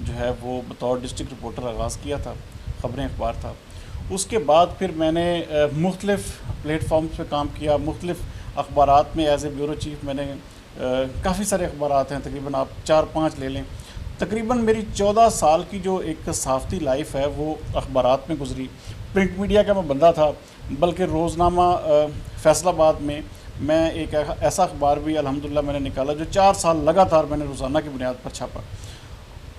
جو ہے وہ بطور ڈسٹرکٹ رپورٹر آغاز کیا تھا، خبریں اخبار تھا۔ اس کے بعد پھر میں نے مختلف پلیٹ فارمز پہ کام کیا، مختلف اخبارات میں ایز اے بیورو چیف میں نے کافی سارے اخبارات ہیں، تقریباً آپ 4-5 لے لیں۔ تقریباً میری 14 سال کی جو ایک صحافتی لائف ہے وہ اخبارات میں گزری۔ پرنٹ میڈیا کا میں بندہ تھا، بلکہ روزنامہ فیصل آباد میں ایک ایسا اخبار بھی الحمدللہ میں نے نکالا جو 4 سال لگاتار میں نے روزانہ کی بنیاد پر چھاپا۔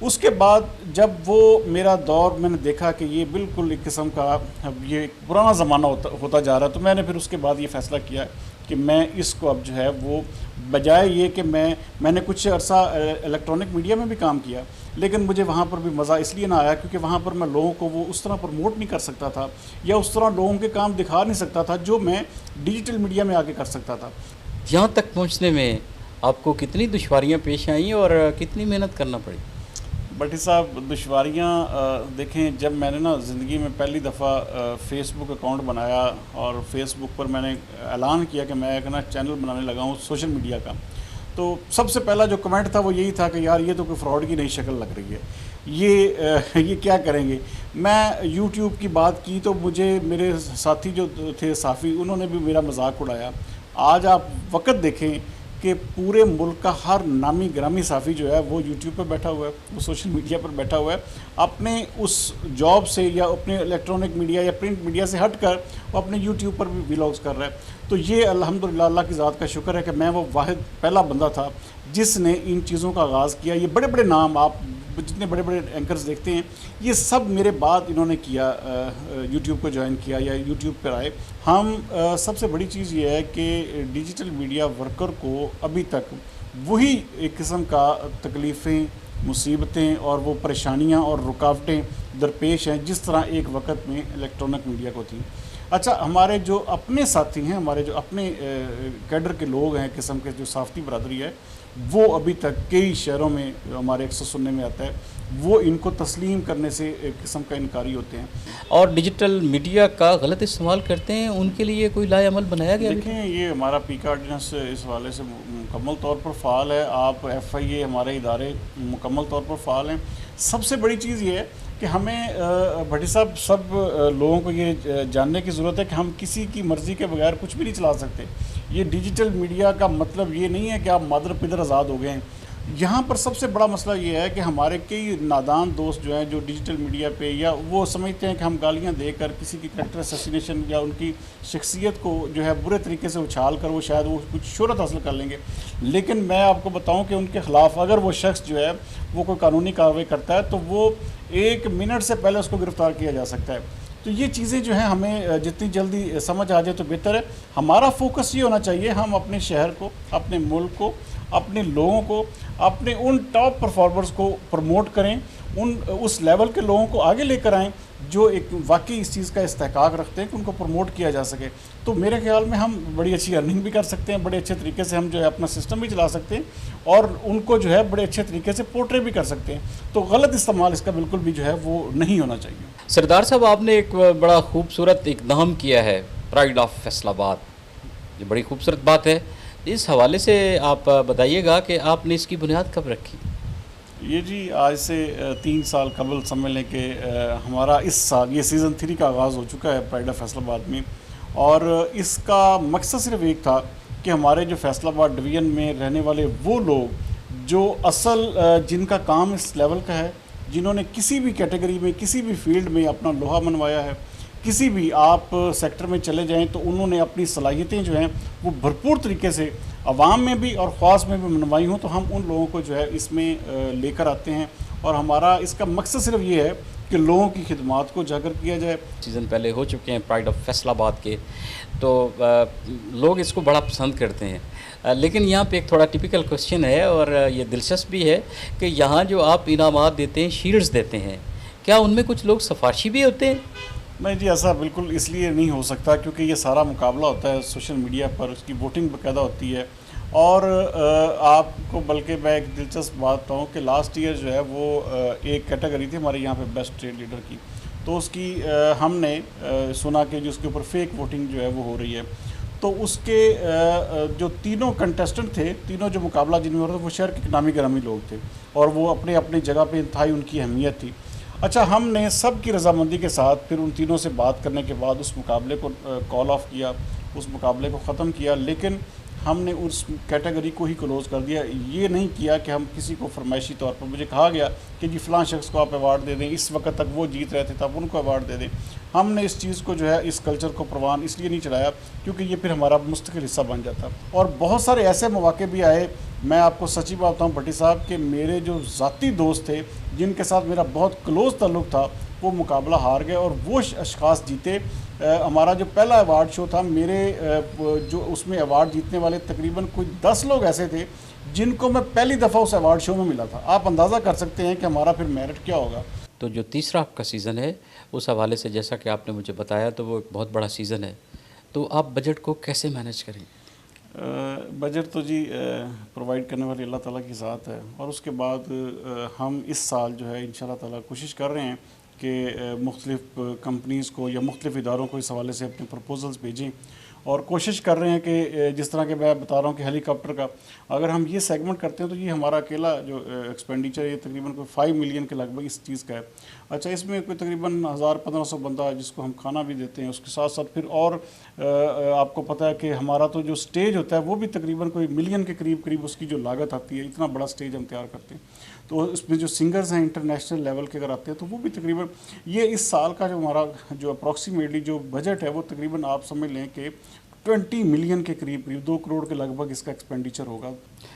اس کے بعد جب وہ میرا دور میں نے دیکھا کہ یہ بالکل ایک قسم کا یہ ایک پرانا زمانہ ہوتا جا رہا ہے، تو میں نے پھر اس کے بعد یہ فیصلہ کیا کہ میں اس کو اب جو ہے وہ بجائے یہ کہ میں نے کچھ عرصہ الیکٹرانک میڈیا میں بھی کام کیا، لیکن مجھے وہاں پر بھی مزہ اس لیے نہ آیا کیونکہ وہاں پر میں لوگوں کو وہ اس طرح پروموٹ نہیں کر سکتا تھا یا اس طرح لوگوں کے کام دکھا نہیں سکتا تھا جو میں ڈیجیٹل میڈیا میں آگے کر سکتا تھا۔ یہاں تک پہنچنے میں آپ کو کتنی دشواریاں پیش آئیں اور کتنی محنت کرنا پڑی؟ بٹی صاحب، دشواریاں دیکھیں، جب میں نے نا زندگی میں پہلی دفعہ فیس بک اکاؤنٹ بنایا اور فیس بک پر میں نے اعلان کیا کہ میں ایک نا چینل بنانے لگا ہوں سوشل میڈیا کا، تو سب سے پہلا جو کمنٹ تھا وہ یہی تھا کہ یار یہ تو کوئی فراڈ کی نئی شکل لگ رہی ہے، یہ کیا کریں گے۔ میں یوٹیوب کی بات کی تو مجھے میرے ساتھی جو تھے صحافی انہوں نے بھی میرا مذاق اڑایا۔ آج آپ وقت دیکھیں کہ پورے ملک کا ہر نامی گرامی صحافی جو ہے وہ یوٹیوب پہ بیٹھا ہوا ہے، وہ سوشل میڈیا پر بیٹھا ہوا ہے، اپنے اس جاب سے یا اپنے الیکٹرانک میڈیا یا پرنٹ میڈیا سے ہٹ کر وہ اپنے یوٹیوب پر بھی ویلاگز کر رہا ہے۔ تو یہ الحمدللہ اللہ کی ذات کا شکر ہے کہ میں وہ واحد پہلا بندہ تھا جس نے ان چیزوں کا آغاز کیا۔ یہ بڑے بڑے نام آپ جتنے بڑے بڑے اینکرز دیکھتے ہیں یہ سب میرے بعد انہوں نے کیا، یوٹیوب کو جوائن کیا یا یوٹیوب پر آئے۔ ہم سب سے بڑی چیز یہ ہے کہ ڈیجیٹل میڈیا ورکر کو ابھی تک وہی ایک قسم کا تکلیفیں، مصیبتیں اور وہ پریشانیاں اور رکاوٹیں درپیش ہیں جس طرح ایک وقت میں الیکٹرانک میڈیا کو تھیں۔ اچھا، ہمارے جو اپنے ساتھی ہیں، ہمارے جو اپنے کیڈر کے لوگ ہیں، قسم کے جو صحافتی برادری ہے، وہ ابھی تک کئی شہروں میں ہمارے اکثر سننے میں آتا ہے وہ ان کو تسلیم کرنے سے ایک قسم کا انکاری ہوتے ہیں اور ڈیجیٹل میڈیا کا غلط استعمال کرتے ہیں، ان کے لیے کوئی لائحہ عمل بنایا گیا؟ دیکھیں، یہ ہمارا پی کا آرڈیننس اس حوالے سے مکمل طور پر فعال ہے۔ آپ ایف آئی اے ہمارے ادارے مکمل طور پر فعال ہیں۔ سب سے بڑی چیز یہ ہے کہ ہمیں بھٹی صاحب سب لوگوں کو یہ جاننے کی ضرورت ہے کہ ہم کسی کی مرضی کے بغیر کچھ بھی نہیں چلا سکتے۔ یہ ڈیجیٹل میڈیا کا مطلب یہ نہیں ہے کہ آپ مادر پدر آزاد ہو گئے ہیں۔ یہاں پر سب سے بڑا مسئلہ یہ ہے کہ ہمارے کئی نادان دوست جو ہیں جو ڈیجیٹل میڈیا پہ یا وہ سمجھتے ہیں کہ ہم گالیاں دے کر کسی کی کریکٹر اسیسینیشن یا ان کی شخصیت کو جو ہے برے طریقے سے اچھال کر وہ شاید وہ کچھ شہرت حاصل کر لیں گے، لیکن میں آپ کو بتاؤں کہ ان کے خلاف اگر وہ شخص جو ہے وہ کوئی قانونی کارروائی کرتا ہے تو وہ 1 منٹ سے پہلے اس کو گرفتار کیا جا سکتا ہے۔ تو یہ چیزیں جو ہیں ہمیں جتنی جلدی سمجھ آ جائے تو بہتر ہے۔ ہمارا فوکس یہ ہونا چاہیے ہم اپنے شہر کو، اپنے ملک کو، اپنے لوگوں کو، اپنے ان ٹاپ پرفارمرز کو پروموٹ کریں، اس لیول کے لوگوں کو آگے لے کر آئیں جو ایک واقعی اس چیز کا استحقاق رکھتے ہیں کہ ان کو پروموٹ کیا جا سکے۔ تو میرے خیال میں ہم بڑی اچھی ارننگ بھی کر سکتے ہیں، بڑے اچھے طریقے سے ہم جو ہے اپنا سسٹم بھی چلا سکتے ہیں اور ان کو جو ہے بڑے اچھے طریقے سے پورٹری بھی کر سکتے ہیں۔ تو غلط استعمال اس کا بالکل بھی جو ہے وہ نہیں ہونا چاہیے۔ سردار صاحب، آپ نے ایک بڑا خوبصورت اقدام کیا ہے، پرائڈ آف فیصل آباد، یہ بڑی خوبصورت بات ہے۔ اس حوالے سے آپ بتائیے گا کہ آپ نے اس کی بنیاد کب رکھی؟ یہ جی آج سے 3 سال قبل سمجھ لیں کہ ہمارا اس سال یہ سیزن 3 کا آغاز ہو چکا ہے پرائڈ آف فیصل آباد میں، اور اس کا مقصد صرف ایک تھا کہ ہمارے جو فیصل آباد ڈویژن میں رہنے والے وہ لوگ جو اصل جن کا کام اس لیول کا ہے، جنہوں نے کسی بھی کیٹیگری میں کسی بھی فیلڈ میں اپنا لوہا منوایا ہے، کسی بھی آپ سیکٹر میں چلے جائیں تو انہوں نے اپنی صلاحیتیں جو ہیں وہ بھرپور طریقے سے عوام میں بھی اور خواص میں بھی منوائی ہوں، تو ہم ان لوگوں کو جو ہے اس میں لے کر آتے ہیں اور ہمارا اس کا مقصد صرف یہ ہے کہ لوگوں کی خدمات کو اجاگر کیا جائے۔ سیزن پہلے ہو چکے ہیں پرائڈ آف فیصل آباد کے، تو لوگ اس کو بڑا پسند کرتے ہیں، لیکن یہاں پہ ایک تھوڑا ٹپیکل کوشچن ہے اور یہ دلچسپ بھی ہے کہ یہاں جو آپ انعامات دیتے ہیں، شیلڈز دیتے ہیں، کیا ان میں کچھ لوگ سفارشی بھی ہوتے ہیں؟ نہیں جی، ایسا بالکل اس لیے نہیں ہو سکتا کیونکہ یہ سارا مقابلہ ہوتا ہے سوشل میڈیا پر، اس کی ووٹنگ باقاعدہ ہوتی ہے، اور آپ کو بلکہ میں ایک دلچسپ بات بتاؤں کہ لاسٹ ایئر جو ہے وہ ایک کیٹیگری تھی ہمارے یہاں پہ بیسٹ ٹریڈ لیڈر کی، تو اس کی ہم نے سنا کہ جو اس کے اوپر فیک ووٹنگ جو ہے وہ ہو رہی ہے، تو اس کے جو تینوں کنٹیسٹنٹ تھے، تینوں جو مقابلہ جن میں ہو رہا تھا، وہ شہر کے نامی گرامی لوگ تھے اور وہ اپنے اپنی جگہ پہ انتہائی ان کی اہمیت تھی۔ اچھا، ہم نے سب کی رضامندی کے ساتھ پھر ان تینوں سے بات کرنے کے بعد اس مقابلے کو کال آف کیا، اس مقابلے کو ختم کیا، لیکن ہم نے اس کیٹیگری کو ہی کلوز کر دیا۔ یہ نہیں کیا کہ ہم کسی کو فرمائشی طور پر، مجھے کہا گیا کہ جی فلاں شخص کو آپ ایوارڈ دے دیں، اس وقت تک وہ جیت رہے تھے تو آپ ان کو ایوارڈ دے دیں۔ ہم نے اس چیز کو جو ہے، اس کلچر کو پروان اس لیے نہیں چلایا کیونکہ یہ پھر ہمارا مستقل حصہ بن جاتا۔ اور بہت سارے ایسے مواقع بھی آئے، میں آپ کو سچی بات بتاؤں بھٹی صاحب، کہ میرے جو ذاتی دوست تھے جن کے ساتھ میرا بہت کلوز تعلق تھا، وہ مقابلہ ہار گئے اور وہ اشخاص جیتے۔ ہمارا جو پہلا ایوارڈ شو تھا، میرے جو اس میں ایوارڈ جیتنے والے تقریباً کوئی 10 لوگ ایسے تھے جن کو میں پہلی دفعہ اس ایوارڈ شو میں ملا تھا۔ آپ اندازہ کر سکتے ہیں کہ ہمارا پھر میرٹ کیا ہوگا۔ تو جو تیسرا آپ کا سیزن ہے، اس حوالے سے جیسا کہ آپ نے مجھے بتایا تو وہ ایک بہت بڑا سیزن ہے، تو آپ بجٹ کو کیسے مینیج کریں گے؟ بجٹ تو جی پرووائڈ کرنے والی اللہ تعالیٰ کی ذات ہے، اور اس کے بعد ہم اس سال جو ہے انشاءاللہ تعالیٰ کوشش کر رہے ہیں کہ مختلف کمپنیز کو یا مختلف اداروں کو اس حوالے سے اپنے پرپوزلز بھیجیں، اور کوشش کر رہے ہیں کہ جس طرح کہ میں بتا رہا ہوں کہ ہیلی کاپٹر کا اگر ہم یہ سیگمنٹ کرتے ہیں تو یہ ہمارا اکیلا جو ایکسپینڈیچر ہے یہ تقریباً کوئی 5 ملین کے لگ بھگ اس چیز کا ہے۔ اچھا، اس میں کوئی تقریباً 1500 بندہ جس کو ہم کھانا بھی دیتے ہیں، اس کے ساتھ ساتھ پھر اور آپ کو پتہ ہے کہ ہمارا تو جو سٹیج ہوتا ہے وہ بھی تقریباً کوئی ملین کے قریب اس کی جو لاگت آتی ہے، اتنا بڑا سٹیج ہم تیار کرتے ہیں۔ تو اس میں جو سنگرز ہیں انٹرنیشنل لیول کے اگر آتے ہیں تو وہ بھی تقریباً، یہ اس سال کا جو ہمارا جو اپروکسیمیٹلی جو بجٹ ہے وہ تقریباً آپ سمجھ لیں کہ 20 ملین کے قریب 2 کروڑ کے لگ بھگ اس کا ایکسپینڈیچر ہوگا۔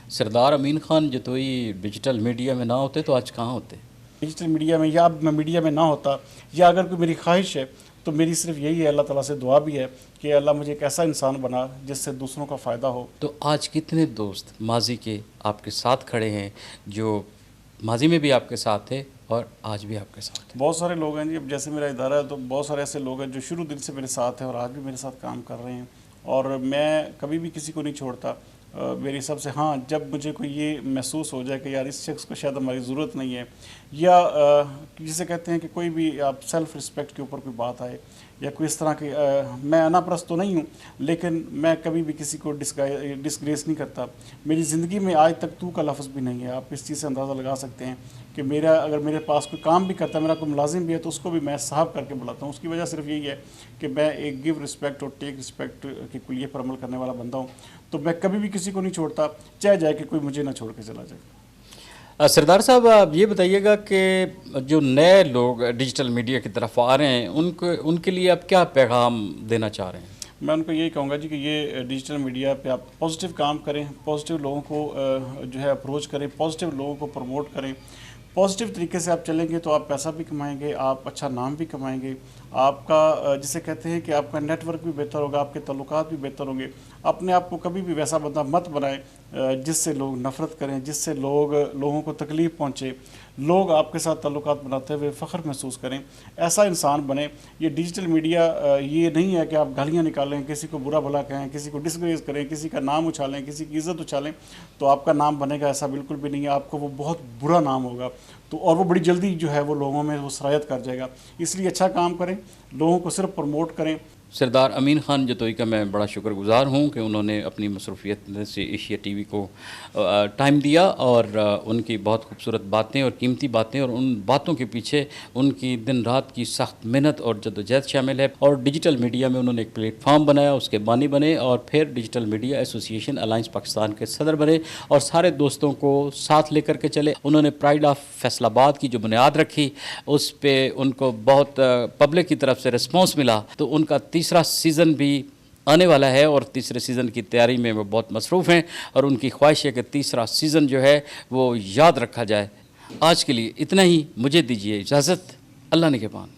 سردار امین خان جتوئی ڈیجیٹل میڈیا میں نہ ہوتے تو آج کہاں ہوتے؟ ڈیجیٹل میڈیا میں، یا اب میں میڈیا میں نہ ہوتا، یا اگر کوئی میری خواہش ہے تو میری صرف یہی ہے، اللہ تعالیٰ سے دعا بھی ہے کہ اللہ مجھے ایک ایسا انسان بنا جس سے دوسروں کا فائدہ ہو۔ تو آج کتنے دوست ماضی کے آپ کے ساتھ کھڑے ہیں جو ماضی میں بھی آپ کے ساتھ تھے اور آج بھی آپ کے ساتھ ہیں؟ بہت سارے لوگ ہیں جی، اب جیسے میرا ادارہ ہے تو بہت سارے ایسے لوگ ہیں جو شروع دن سے میرے ساتھ ہیں اور آج بھی میرے ساتھ کام کر رہے ہیں، اور میں کبھی بھی کسی کو نہیں چھوڑتا۔ میری سب سے، ہاں، جب مجھے کوئی یہ محسوس ہو جائے کہ یار اس شخص کو شاید ہماری ضرورت نہیں ہے، یا جسے کہتے ہیں کہ کوئی بھی آپ سیلف رسپیکٹ کے اوپر کوئی بات آئے یا کوئی اس طرح کی، میں انا پرست تو نہیں ہوں لیکن میں کبھی بھی کسی کو ڈسگریس نہیں کرتا۔ میری زندگی میں آج تک تو کا لفظ بھی نہیں ہے۔ آپ اس چیز سے اندازہ لگا سکتے ہیں کہ اگر میرے پاس کوئی کام بھی کرتا ہے، میرا کوئی ملازم بھی ہے تو اس کو بھی میں صاحب کر کے بلاتا ہوں۔ اس کی وجہ صرف یہی ہے کہ میں ایک گیو رسپیکٹ اور ٹیک رسپیکٹ کے کلیے پر عمل کرنے والا بندہ ہوں، تو میں کبھی بھی کسی کو نہیں چھوڑتا، چاہے جائے کہ کوئی مجھے نہ چھوڑ کے چلا جائے۔ سردار صاحب، آپ یہ بتائیے گا کہ جو نئے لوگ ڈیجیٹل میڈیا کی طرف آ رہے ہیں ان کے لیے آپ کیا پیغام دینا چاہ رہے ہیں؟ میں ان کو یہی کہوں گا جی کہ یہ ڈیجیٹل میڈیا پہ آپ پازیٹیو کام کریں، پازیٹیو لوگوں کو جو ہے اپروچ کریں، پازیٹیو لوگوں کو پروموٹ کریں۔ پازیٹیو طریقے سے آپ چلیں گے تو آپ پیسہ بھی کمائیں گے، آپ اچھا نام بھی کمائیں گے، آپ کا جسے کہتے ہیں کہ آپ کا نیٹ ورک بھی بہتر ہوگا، آپ کے تعلقات بھی بہتر ہوں گے۔ اپنے آپ کو کبھی بھی ویسا بندہ مت بنائیں جس سے لوگ نفرت کریں، جس سے لوگوں کو تکلیف پہنچے، لوگ آپ کے ساتھ تعلقات بناتے ہوئے فخر محسوس کریں، ایسا انسان بنیں۔ یہ ڈیجیٹل میڈیا یہ نہیں ہے کہ آپ گالیاں نکالیں، کسی کو برا بھلا کہیں، کسی کو ڈسگریس کریں، کسی کا نام اچھالیں، کسی کی عزت اچھالیں تو آپ کا نام بنے گا، ایسا بالکل بھی نہیں ہے۔ آپ کو وہ بہت برا نام ہوگا اور وہ بڑی جلدی جو ہے وہ لوگوں میں وہ سرایت کر جائے گا۔ اس لیے اچھا کام کریں، لوگوں کو صرف پروموٹ کریں۔ سردار امین خان جتوئی کا میں بڑا شکر گزار ہوں کہ انہوں نے اپنی مصروفیت سے ایشیا ٹی وی کو ٹائم دیا، اور ان کی بہت خوبصورت باتیں اور قیمتی باتیں، اور ان باتوں کے پیچھے ان کی دن رات کی سخت محنت اور جدوجہد شامل ہے، اور ڈیجیٹل میڈیا میں انہوں نے ایک پلیٹ فارم بنایا، اس کے بانی بنے، اور پھر ڈیجیٹل میڈیا ایسوسی ایشن الائنس پاکستان کے صدر بنے، اور سارے دوستوں کو ساتھ لے کر کے چلے۔ انہوں نے پرائڈ آف فیصل آباد کی جو بنیاد رکھی، اس پہ ان کو بہت پبلک کی طرف سے رسپانس ملا، تو ان کا تیسرا سیزن بھی آنے والا ہے، اور تیسرے سیزن کی تیاری میں وہ بہت مصروف ہیں، اور ان کی خواہش ہے کہ تیسرا سیزن جو ہے وہ یاد رکھا جائے۔ آج کے لیے اتنا ہی، مجھے دیجیے اجازت، اللہ نگہبان۔